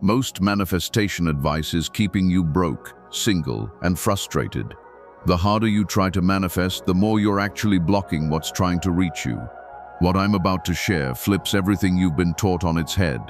Most manifestation advice is keeping you broke, single, and frustrated. The harder you try to manifest, the more you're actually blocking what's trying to reach you. What I'm about to share flips everything you've been taught on its head.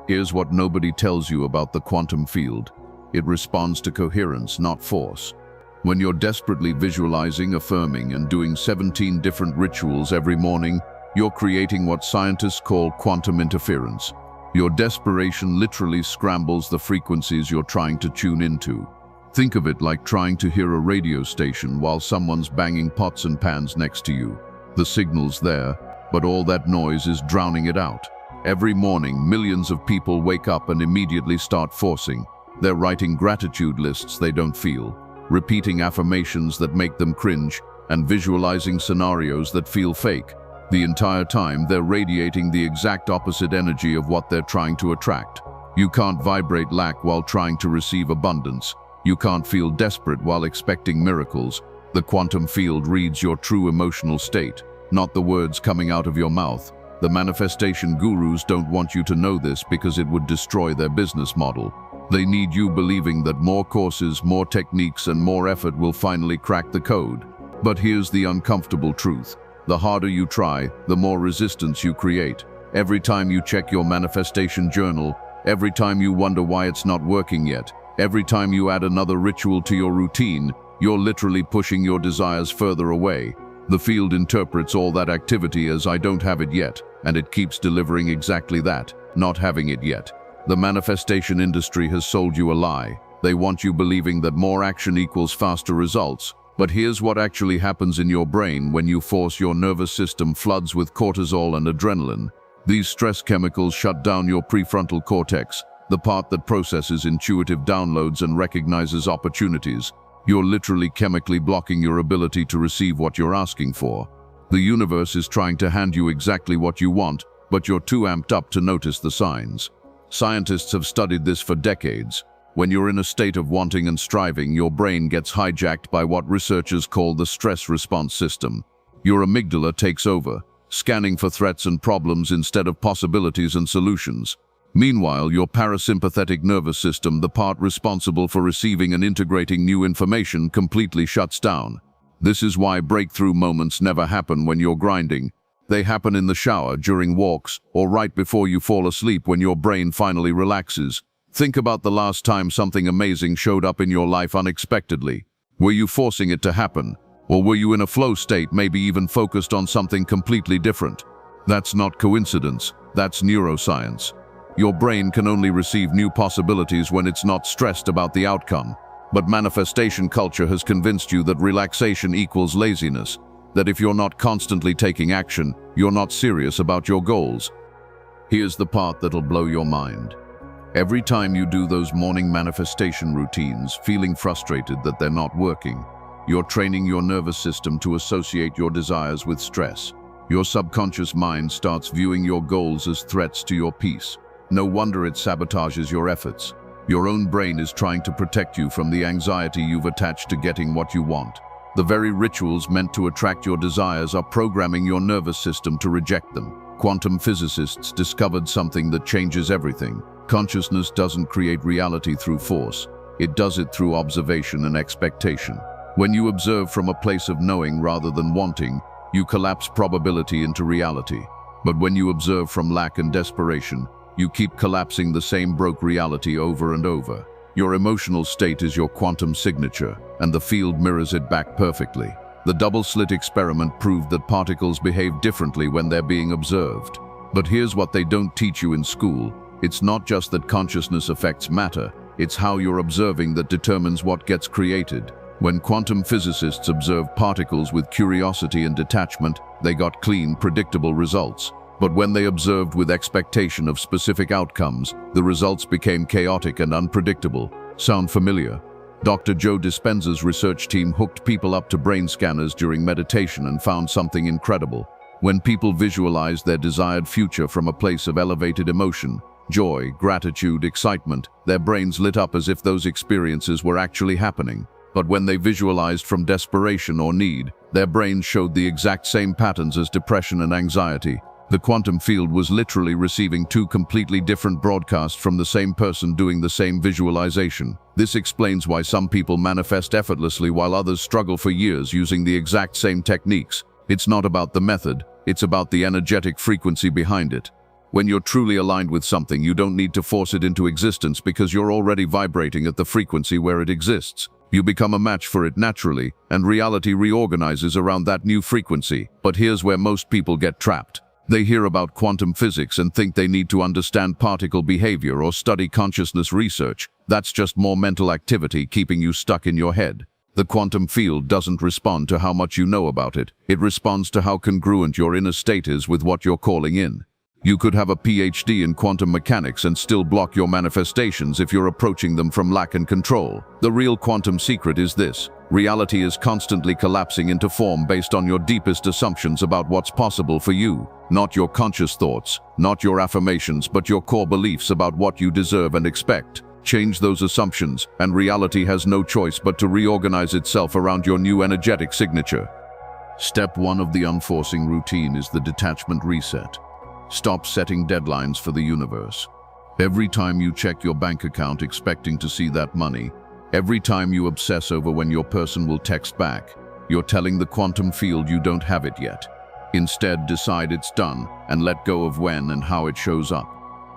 Here's what nobody tells you about the quantum field. It responds to coherence, not force. When you're desperately visualizing, affirming, and doing 17 different rituals every morning, you're creating what scientists call quantum interference. Your desperation literally scrambles the frequencies you're trying to tune into. Think of it like trying to hear a radio station while someone's banging pots and pans next to you. The signal's there, but all that noise is drowning it out. Every morning, millions of people wake up and immediately start forcing. They're writing gratitude lists they don't feel, repeating affirmations that make them cringe, and visualizing scenarios that feel fake. The entire time, they're radiating the exact opposite energy of what they're trying to attract. You can't vibrate lack while trying to receive abundance. You can't feel desperate while expecting miracles. The quantum field reads your true emotional state, not the words coming out of your mouth. The manifestation gurus don't want you to know this because it would destroy their business model. They need you believing that more courses, more techniques, and more effort will finally crack the code. But here's the uncomfortable truth. The harder you try, the more resistance you create. Every time you check your manifestation journal, every time you wonder why it's not working yet, every time you add another ritual to your routine, you're literally pushing your desires further away. The field interprets all that activity as "I don't have it yet," and it keeps delivering exactly that, not having it yet. The manifestation industry has sold you a lie. They want you believing that more action equals faster results. But here's what actually happens in your brain when you force. Your nervous system floods with cortisol and adrenaline. These stress chemicals shut down your prefrontal cortex, the part that processes intuitive downloads and recognizes opportunities. You're literally chemically blocking your ability to receive what you're asking for. The universe is trying to hand you exactly what you want, but you're too amped up to notice the signs. Scientists have studied this for decades. When you're in a state of wanting and striving, your brain gets hijacked by what researchers call the stress response system. Your amygdala takes over, scanning for threats and problems instead of possibilities and solutions. Meanwhile, your parasympathetic nervous system, the part responsible for receiving and integrating new information, completely shuts down. This is why breakthrough moments never happen when you're grinding. They happen in the shower, during walks, or right before you fall asleep when your brain finally relaxes. Think about the last time something amazing showed up in your life unexpectedly. Were you forcing it to happen? Or were you in a flow state, maybe even focused on something completely different? That's not coincidence, that's neuroscience. Your brain can only receive new possibilities when it's not stressed about the outcome. But manifestation culture has convinced you that relaxation equals laziness, that if you're not constantly taking action, you're not serious about your goals. Here's the part that'll blow your mind. Every time you do those morning manifestation routines, feeling frustrated that they're not working, you're training your nervous system to associate your desires with stress. Your subconscious mind starts viewing your goals as threats to your peace. No wonder it sabotages your efforts. Your own brain is trying to protect you from the anxiety you've attached to getting what you want. The very rituals meant to attract your desires are programming your nervous system to reject them. Quantum physicists discovered something that changes everything. Consciousness doesn't create reality through force. It does it through observation and expectation. When you observe from a place of knowing rather than wanting, you collapse probability into reality. But when you observe from lack and desperation, you keep collapsing the same broke reality over and over. Your emotional state is your quantum signature, and the field mirrors it back perfectly. The double-slit experiment proved that particles behave differently when they're being observed. But here's what they don't teach you in school. It's not just that consciousness affects matter, it's how you're observing that determines what gets created. When quantum physicists observed particles with curiosity and detachment, they got clean, predictable results. But when they observed with expectation of specific outcomes, the results became chaotic and unpredictable. Sound familiar? Dr. Joe Dispenza's research team hooked people up to brain scanners during meditation and found something incredible. When people visualized their desired future from a place of elevated emotion, joy, gratitude, excitement, their brains lit up as if those experiences were actually happening. But when they visualized from desperation or need, their brains showed the exact same patterns as depression and anxiety. The quantum field was literally receiving two completely different broadcasts from the same person doing the same visualization. This explains why some people manifest effortlessly while others struggle for years using the exact same techniques. It's not about the method, it's about the energetic frequency behind it. When you're truly aligned with something, you don't need to force it into existence because you're already vibrating at the frequency where it exists. You become a match for it naturally, and reality reorganizes around that new frequency. But here's where most people get trapped. They hear about quantum physics and think they need to understand particle behavior or study consciousness research. That's just more mental activity keeping you stuck in your head. The quantum field doesn't respond to how much you know about it. It responds to how congruent your inner state is with what you're calling in. You could have a PhD in quantum mechanics and still block your manifestations if you're approaching them from lack and control. The real quantum secret is this: reality is constantly collapsing into form based on your deepest assumptions about what's possible for you. Not your conscious thoughts, not your affirmations, but your core beliefs about what you deserve and expect. Change those assumptions, and reality has no choice but to reorganize itself around your new energetic signature. Step 1 of the unforcing routine is the detachment reset. Stop setting deadlines for the universe. Every time you check your bank account expecting to see that money, every time you obsess over when your person will text back, you're telling the quantum field you don't have it yet. Instead, decide it's done and let go of when and how it shows up.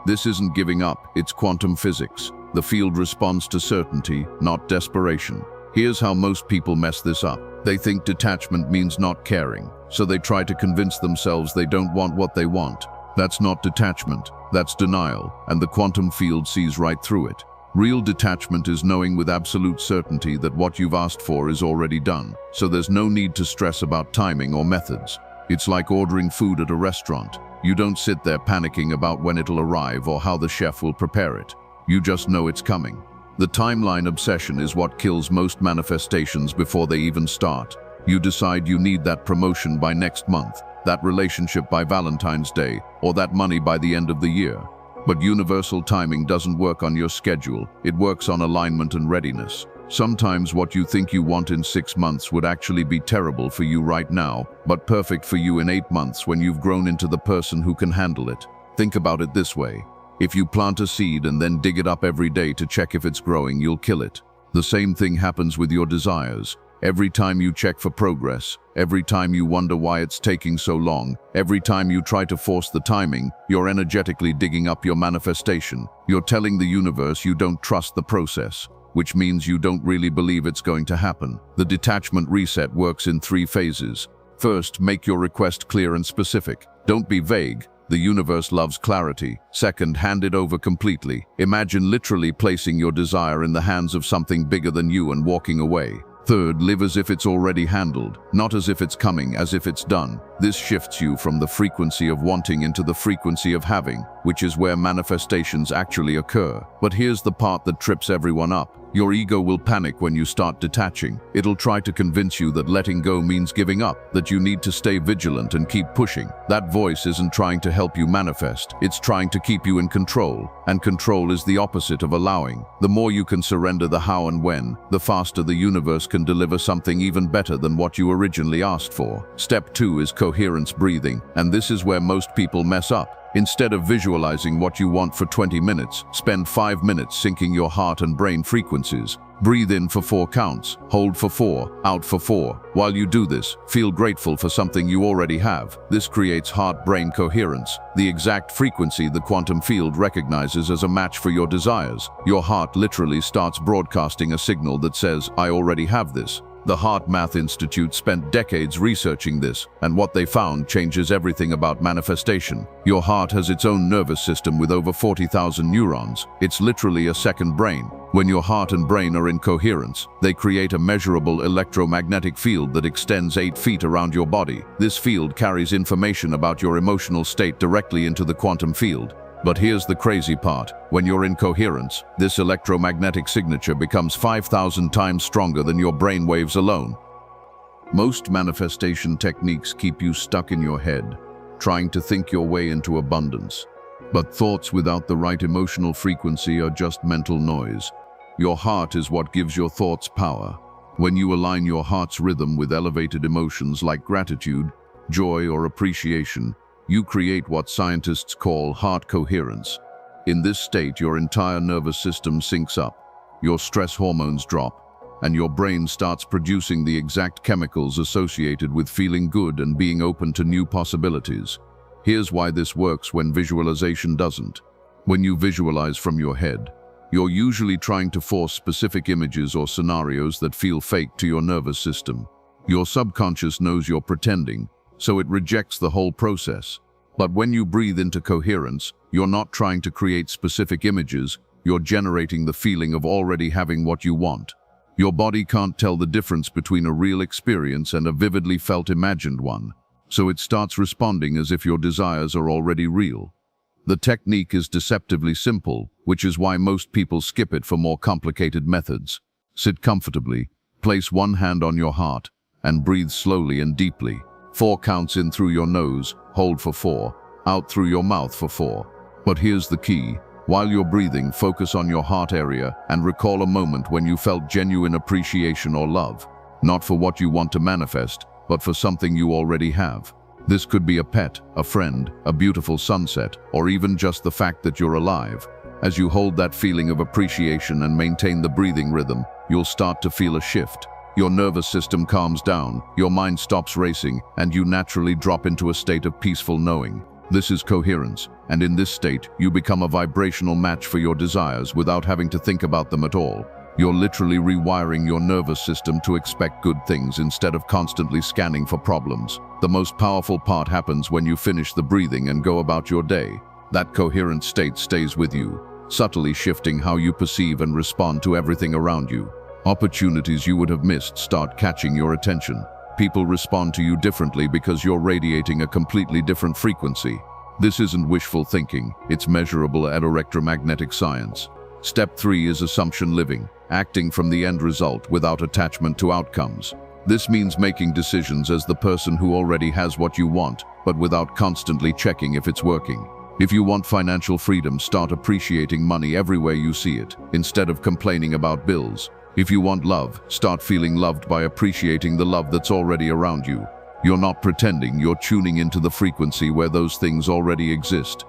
This isn't giving up, it's quantum physics. The field responds to certainty, not desperation. Here's how most people mess this up. They think detachment means not caring, so they try to convince themselves they don't want what they want. That's not detachment, that's denial, and the quantum field sees right through it. Real detachment is knowing with absolute certainty that what you've asked for is already done, so there's no need to stress about timing or methods. It's like ordering food at a restaurant. You don't sit there panicking about when it'll arrive or how the chef will prepare it. You just know it's coming. The timeline obsession is what kills most manifestations before they even start. You decide you need that promotion by next month, that relationship by Valentine's Day, or that money by the end of the year. But universal timing doesn't work on your schedule. It works on alignment and readiness. Sometimes what you think you want in 6 months would actually be terrible for you right now, but perfect for you in 8 months when you've grown into the person who can handle it. Think about it this way. If you plant a seed and then dig it up every day to check if it's growing, you'll kill it. The same thing happens with your desires. Every time you check for progress, every time you wonder why it's taking so long, every time you try to force the timing, you're energetically digging up your manifestation. You're telling the universe you don't trust the process, which means you don't really believe it's going to happen. The detachment reset works in 3 phases. First, make your request clear and specific. Don't be vague. The universe loves clarity. Second, hand it over completely. Imagine literally placing your desire in the hands of something bigger than you and walking away. Third, live as if it's already handled, not as if it's coming, as if it's done. This shifts you from the frequency of wanting into the frequency of having, which is where manifestations actually occur. But here's the part that trips everyone up. Your ego will panic when you start detaching. It'll try to convince you that letting go means giving up, that you need to stay vigilant and keep pushing. That voice isn't trying to help you manifest, it's trying to keep you in control. And control is the opposite of allowing. The more you can surrender the how and when, the faster the universe can deliver something even better than what you originally asked for. Step 2 is coherence breathing, and this is where most people mess up. Instead of visualizing what you want for 20 minutes, spend 5 minutes syncing your heart and brain frequencies. Breathe in for 4 counts, hold for 4, out for 4. While you do this, feel grateful for something you already have. This creates heart-brain coherence, the exact frequency the quantum field recognizes as a match for your desires. Your heart literally starts broadcasting a signal that says, "I already have this." The Heart Math Institute spent decades researching this, and what they found changes everything about manifestation. Your heart has its own nervous system with over 40,000 neurons. It's literally a second brain. When your heart and brain are in coherence, they create a measurable electromagnetic field that extends 8 feet around your body. This field carries information about your emotional state directly into the quantum field. But here's the crazy part. When you're in coherence, this electromagnetic signature becomes 5,000 times stronger than your brain waves alone. Most manifestation techniques keep you stuck in your head, trying to think your way into abundance. But thoughts without the right emotional frequency are just mental noise. Your heart is what gives your thoughts power. When you align your heart's rhythm with elevated emotions like gratitude, joy, or appreciation, you create what scientists call heart coherence. In this state, your entire nervous system syncs up, your stress hormones drop, and your brain starts producing the exact chemicals associated with feeling good and being open to new possibilities. Here's why this works when visualization doesn't. When you visualize from your head, you're usually trying to force specific images or scenarios that feel fake to your nervous system. Your subconscious knows you're pretending, so it rejects the whole process. But when you breathe into coherence, you're not trying to create specific images, you're generating the feeling of already having what you want. Your body can't tell the difference between a real experience and a vividly felt imagined one, so it starts responding as if your desires are already real. The technique is deceptively simple, which is why most people skip it for more complicated methods. Sit comfortably, place one hand on your heart, and breathe slowly and deeply. 4 counts in through your nose, hold for 4, out through your mouth for 4. But here's the key. While you're breathing, focus on your heart area and recall a moment when you felt genuine appreciation or love, not for what you want to manifest, but for something you already have. This could be a pet, a friend, a beautiful sunset, or even just the fact that you're alive. As you hold that feeling of appreciation and maintain the breathing rhythm, you'll start to feel a shift. Your nervous system calms down, your mind stops racing, and you naturally drop into a state of peaceful knowing. This is coherence, and in this state, you become a vibrational match for your desires without having to think about them at all. You're literally rewiring your nervous system to expect good things instead of constantly scanning for problems. The most powerful part happens when you finish the breathing and go about your day. That coherent state stays with you, subtly shifting how you perceive and respond to everything around you. Opportunities you would have missed start catching your attention. People respond to you differently because you're radiating a completely different frequency. This isn't wishful thinking, it's measurable at electromagnetic science. Step 3 is assumption living, acting from the end result without attachment to outcomes. This means making decisions as the person who already has what you want, but without constantly checking if it's working. If you want financial freedom, start appreciating money everywhere you see it, instead of complaining about bills. If you want love, start feeling loved by appreciating the love that's already around you. You're not pretending, you're tuning into the frequency where those things already exist.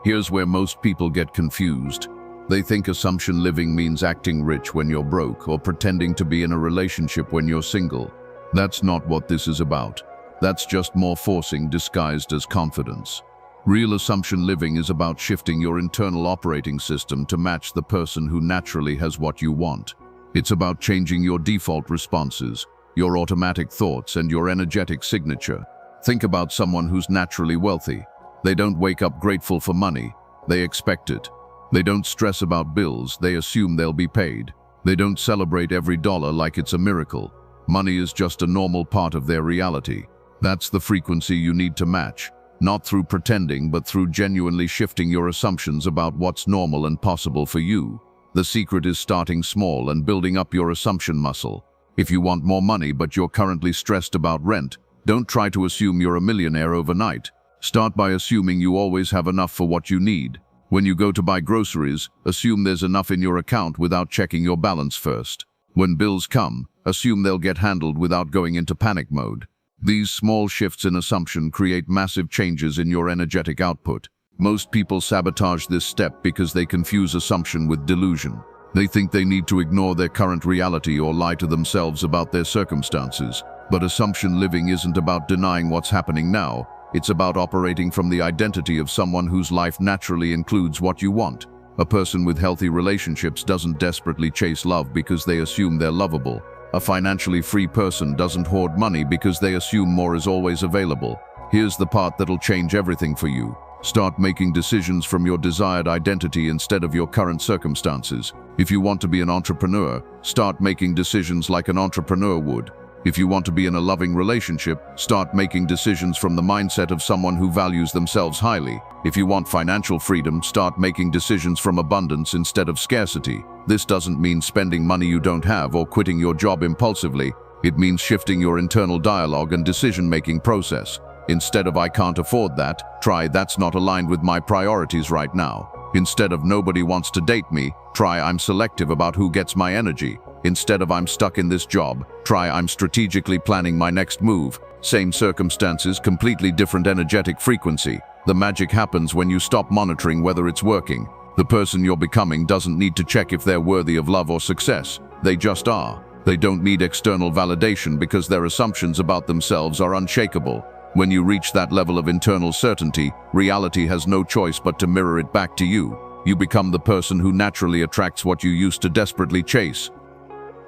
Here's where most people get confused. They think assumption living means acting rich when you're broke or pretending to be in a relationship when you're single. That's not what this is about. That's just more forcing disguised as confidence. Real assumption living is about shifting your internal operating system to match the person who naturally has what you want. It's about changing your default responses, your automatic thoughts, and your energetic signature. Think about someone who's naturally wealthy. They don't wake up grateful for money, they expect it. They don't stress about bills, they assume they'll be paid. They don't celebrate every dollar like it's a miracle. Money is just a normal part of their reality. That's the frequency you need to match, not through pretending, but through genuinely shifting your assumptions about what's normal and possible for you. The secret is starting small and building up your assumption muscle. If you want more money but you're currently stressed about rent, don't try to assume you're a millionaire overnight. Start by assuming you always have enough for what you need. When you go to buy groceries, assume there's enough in your account without checking your balance first. When bills come, assume they'll get handled without going into panic mode. These small shifts in assumption create massive changes in your energetic output. Most people sabotage this step because they confuse assumption with delusion. They think they need to ignore their current reality or lie to themselves about their circumstances. But assumption living isn't about denying what's happening now. It's about operating from the identity of someone whose life naturally includes what you want. A person with healthy relationships doesn't desperately chase love because they assume they're lovable. A financially free person doesn't hoard money because they assume more is always available. Here's the part that'll change everything for you. Start making decisions from your desired identity instead of your current circumstances. If you want to be an entrepreneur, start making decisions like an entrepreneur would. If you want to be in a loving relationship, start making decisions from the mindset of someone who values themselves highly. If you want financial freedom, start making decisions from abundance instead of scarcity. This doesn't mean spending money you don't have or quitting your job impulsively. It means shifting your internal dialogue and decision-making process. Instead of "I can't afford that," try "that's not aligned with my priorities right now." Instead of "nobody wants to date me," try "I'm selective about who gets my energy." Instead of "I'm stuck in this job," try "I'm strategically planning my next move." Same circumstances, completely different energetic frequency. The magic happens when you stop monitoring whether it's working. The person you're becoming doesn't need to check if they're worthy of love or success. They just are. They don't need external validation because their assumptions about themselves are unshakable. When you reach that level of internal certainty, reality has no choice but to mirror it back to you. You become the person who naturally attracts what you used to desperately chase.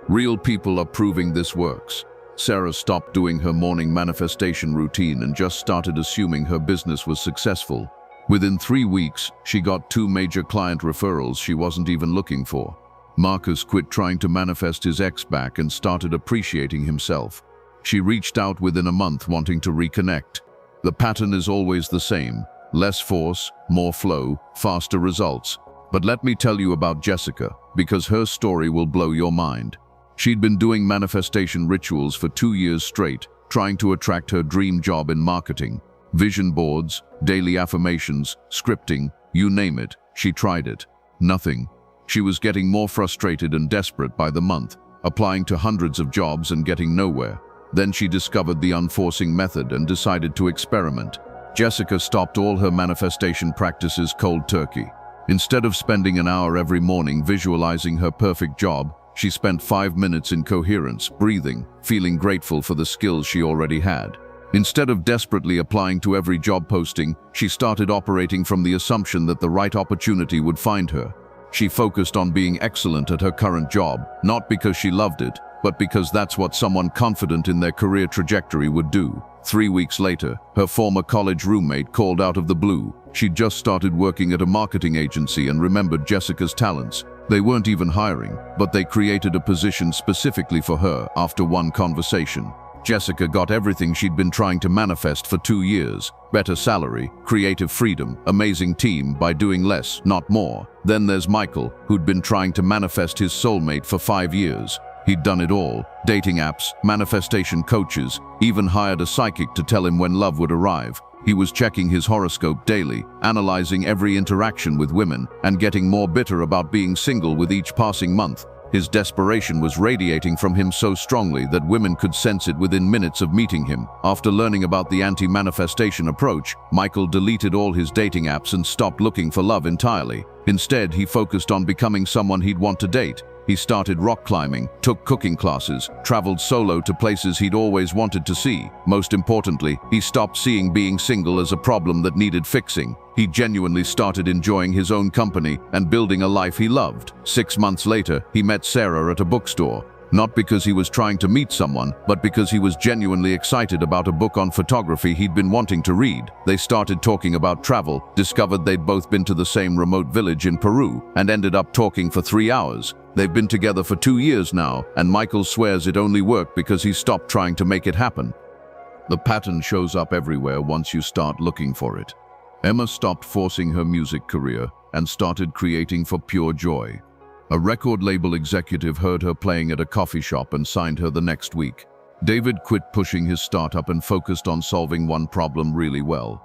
Real people are proving this works. Sarah stopped doing her morning manifestation routine and just started assuming her business was successful. Within 3 weeks, she got 2 major client referrals she wasn't even looking for. Marcus quit trying to manifest his ex back and started appreciating himself. She reached out within a month wanting to reconnect. The pattern is always the same: less force, more flow, faster results. But let me tell you about Jessica, because her story will blow your mind. She'd been doing manifestation rituals for 2 years straight, trying to attract her dream job in marketing. Vision boards, daily affirmations, scripting, you name it, she tried it. Nothing. She was getting more frustrated and desperate by the month, applying to hundreds of jobs and getting nowhere. Then she discovered the unforcing method and decided to experiment. Jessica stopped all her manifestation practices cold turkey. Instead of spending an hour every morning visualizing her perfect job, she spent 5 minutes in coherence, breathing, feeling grateful for the skills she already had. Instead of desperately applying to every job posting, she started operating from the assumption that the right opportunity would find her. She focused on being excellent at her current job, not because she loved it, but because that's what someone confident in their career trajectory would do. 3 weeks later, her former college roommate called out of the blue. She'd just started working at a marketing agency and remembered Jessica's talents. They weren't even hiring, but they created a position specifically for her after one conversation. Jessica got everything she'd been trying to manifest for 2 years: better salary, creative freedom, amazing team, by doing less, not more. Then there's Michael, who'd been trying to manifest his soulmate for 5 years. He'd done it all: dating apps, manifestation coaches, even hired a psychic to tell him when love would arrive. He was checking his horoscope daily, analyzing every interaction with women, and getting more bitter about being single with each passing month. His desperation was radiating from him so strongly that women could sense it within minutes of meeting him. After learning about the anti-manifestation approach, Michael deleted all his dating apps and stopped looking for love entirely. Instead, he focused on becoming someone he'd want to date. He started rock climbing, took cooking classes, traveled solo to places he'd always wanted to see. Most importantly, he stopped seeing being single as a problem that needed fixing. He genuinely started enjoying his own company and building a life he loved. 6 months later, he met Sarah at a bookstore. Not because he was trying to meet someone, but because he was genuinely excited about a book on photography he'd been wanting to read. They started talking about travel, discovered they'd both been to the same remote village in Peru, and ended up talking for 3 hours. They've been together for 2 years now, and Michael swears it only worked because he stopped trying to make it happen. The pattern shows up everywhere once you start looking for it. Emma stopped forcing her music career and started creating for pure joy. A record label executive heard her playing at a coffee shop and signed her the next week. David quit pushing his startup and focused on solving one problem really well.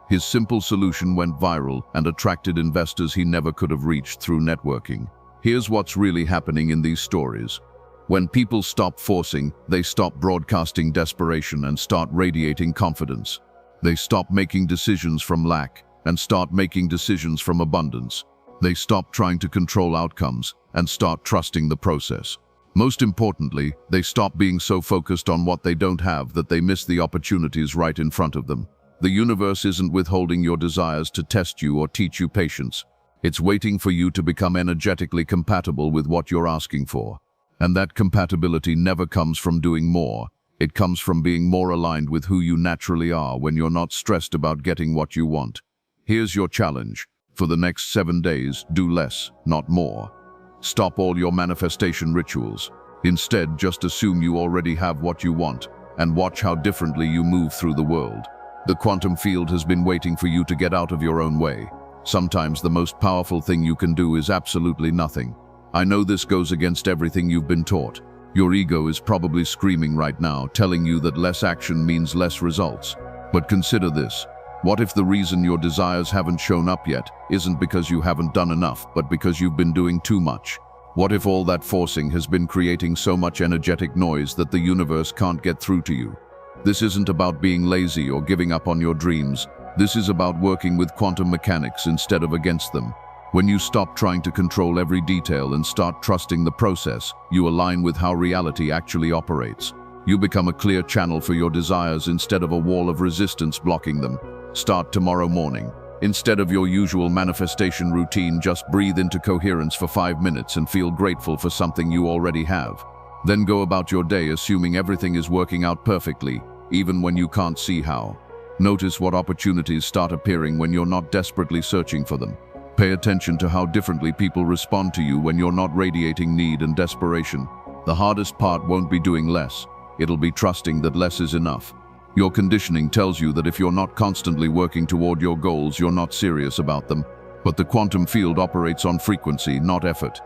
His simple solution went viral and attracted investors he never could have reached through networking. Here's what's really happening in these stories. When people stop forcing, they stop broadcasting desperation and start radiating confidence. They stop making decisions from lack and start making decisions from abundance. They stop trying to control outcomes and start trusting the process. Most importantly, they stop being so focused on what they don't have that they miss the opportunities right in front of them. The universe isn't withholding your desires to test you or teach you patience. It's waiting for you to become energetically compatible with what you're asking for. And that compatibility never comes from doing more. It comes from being more aligned with who you naturally are when you're not stressed about getting what you want. Here's your challenge. For the next 7 days, do less, not more. Stop all your manifestation rituals. Instead, just assume you already have what you want, and watch how differently you move through the world. The quantum field has been waiting for you to get out of your own way. Sometimes the most powerful thing you can do is absolutely nothing. I know this goes against everything you've been taught. Your ego is probably screaming right now, telling you that less action means less results. But consider this. What if the reason your desires haven't shown up yet isn't because you haven't done enough, but because you've been doing too much? What if all that forcing has been creating so much energetic noise that the universe can't get through to you? This isn't about being lazy or giving up on your dreams. This is about working with quantum mechanics instead of against them. When you stop trying to control every detail and start trusting the process, you align with how reality actually operates. You become a clear channel for your desires instead of a wall of resistance blocking them. Start tomorrow morning. Instead of your usual manifestation routine, just breathe into coherence for 5 minutes and feel grateful for something you already have. Then go about your day assuming everything is working out perfectly, even when you can't see how. Notice what opportunities start appearing when you're not desperately searching for them. Pay attention to how differently people respond to you when you're not radiating need and desperation. The hardest part won't be doing less. It'll be trusting that less is enough. Your conditioning tells you that if you're not constantly working toward your goals, you're not serious about them. But the quantum field operates on frequency, not effort.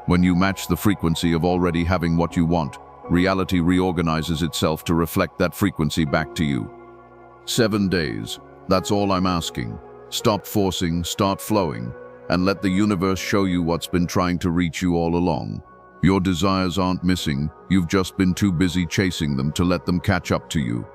When you match the frequency of already having what you want, reality reorganizes itself to reflect that frequency back to you. 7 days. That's all I'm asking. Stop forcing, start flowing, and let the universe show you what's been trying to reach you all along. Your desires aren't missing, you've just been too busy chasing them to let them catch up to you.